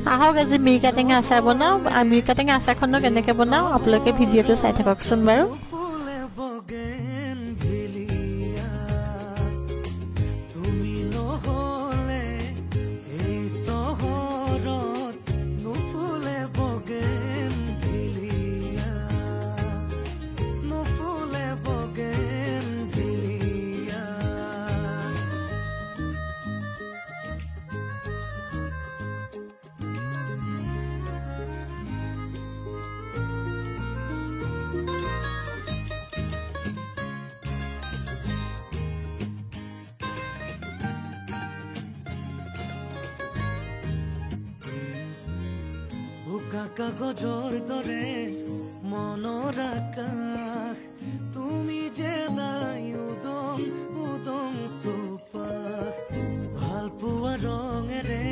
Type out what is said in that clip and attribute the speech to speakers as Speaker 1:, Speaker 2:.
Speaker 1: আহক আজি মিৰিকা টেঙা আচাৰ বনাওঁ আৰু মিৰিকা টেঙা আচাৰখনো কেনেকৈ বনাওঁ আপোনালোকে ভিডিঅ'টো চাই থাককচোন বাৰু
Speaker 2: কাগজৰ দৰে মনৰ আকাশ তুমি যে নাই উদং উদং চুপাশ ভাল পোৱা ৰঙেৰে